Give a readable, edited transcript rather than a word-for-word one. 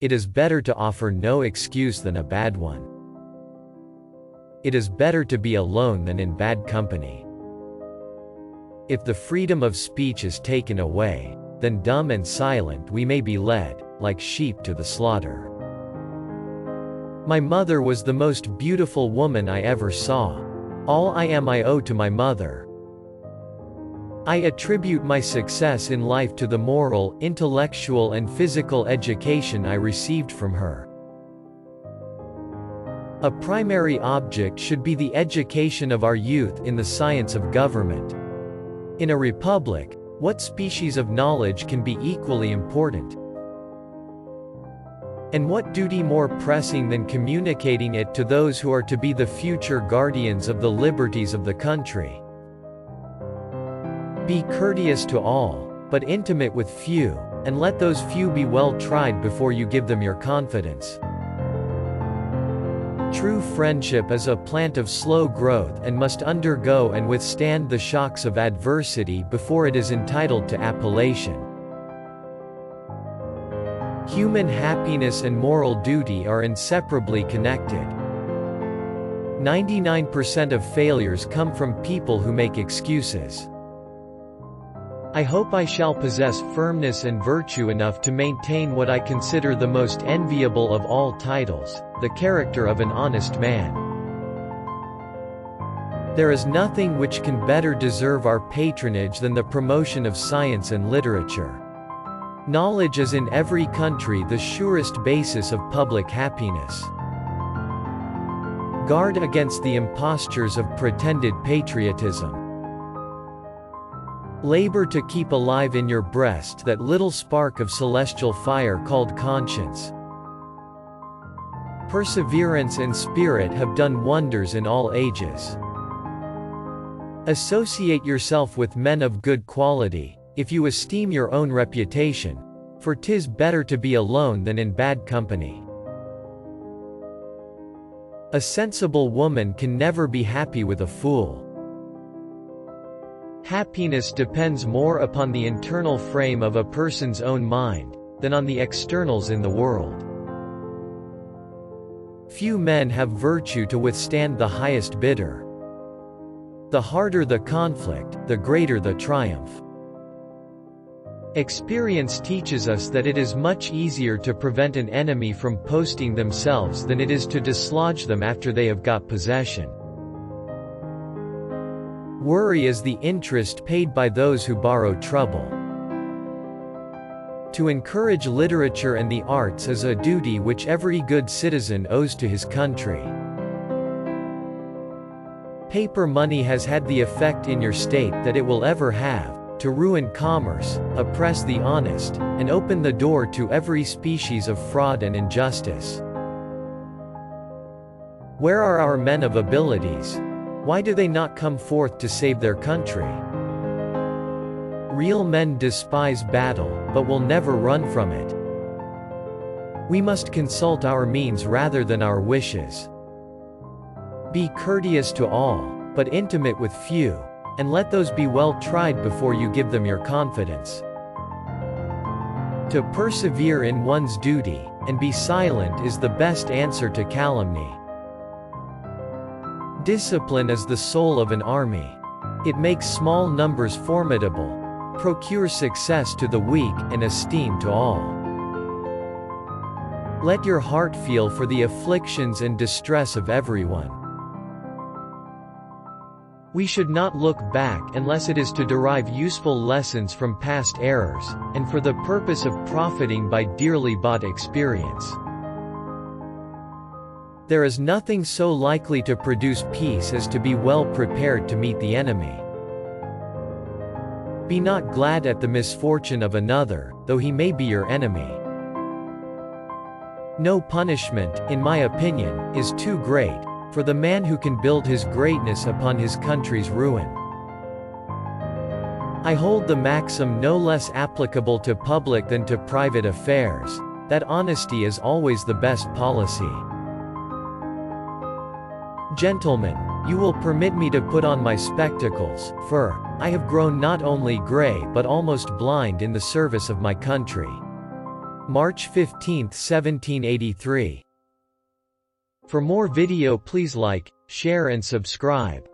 It is better to offer no excuse than a bad one. It is better to be alone than in bad company. If the freedom of speech is taken away, then dumb and silent we may be led, like sheep to the slaughter. My mother was the most beautiful woman I ever saw. All I am I owe to my mother. I attribute my success in life to the moral, intellectual and physical education I received from her. A primary object should be the education of our youth in the science of government. In a republic, what species of knowledge can be equally important? And what duty more pressing than communicating it to those who are to be the future guardians of the liberties of the country? Be courteous to all, but intimate with few, and let those few be well tried before you give them your confidence. True friendship is a plant of slow growth and must undergo and withstand the shocks of adversity before it is entitled to appellation. Human happiness and moral duty are inseparably connected. 99% of failures come from people who make excuses. I hope I shall possess firmness and virtue enough to maintain what I consider the most enviable of all titles, the character of an honest man. There is nothing which can better deserve our patronage than the promotion of science and literature. Knowledge is in every country the surest basis of public happiness. Guard against the impostures of pretended patriotism. Labor to keep alive in your breast that little spark of celestial fire called conscience. Perseverance and spirit have done wonders in all ages. Associate yourself with men of good quality, if you esteem your own reputation, for 'tis better to be alone than in bad company. A sensible woman can never be happy with a fool. Happiness depends more upon the internal frame of a person's own mind, than on the externals in the world. Few men have virtue to withstand the highest bidder. The harder the conflict, the greater the triumph. Experience teaches us that it is much easier to prevent an enemy from posting themselves than it is to dislodge them after they have got possession. Worry is the interest paid by those who borrow trouble. To encourage literature and the arts is a duty which every good citizen owes to his country. Paper money has had the effect in your state that it will ever have, to ruin commerce, oppress the honest, and open the door to every species of fraud and injustice. Where are our men of abilities? Why do they not come forth to save their country? Real men despise battle, but will never run from it. We must consult our means rather than our wishes. Be courteous to all, but intimate with few, and let those be well tried before you give them your confidence. To persevere in one's duty, and be silent is the best answer to calumny. Discipline is the soul of an army. It makes small numbers formidable, procures success to the weak, and esteem to all. Let your heart feel for the afflictions and distress of everyone. We should not look back unless it is to derive useful lessons from past errors, and for the purpose of profiting by dearly bought experience. There is nothing so likely to produce peace as to be well prepared to meet the enemy. Be not glad at the misfortune of another, though he may be your enemy. No punishment, in my opinion, is too great for the man who can build his greatness upon his country's ruin. I hold the maxim no less applicable to public than to private affairs, that honesty is always the best policy. Gentlemen, you will permit me to put on my spectacles, for I have grown not only gray but almost blind in the service of my country. March 15, 1783. For more video please like, share and subscribe.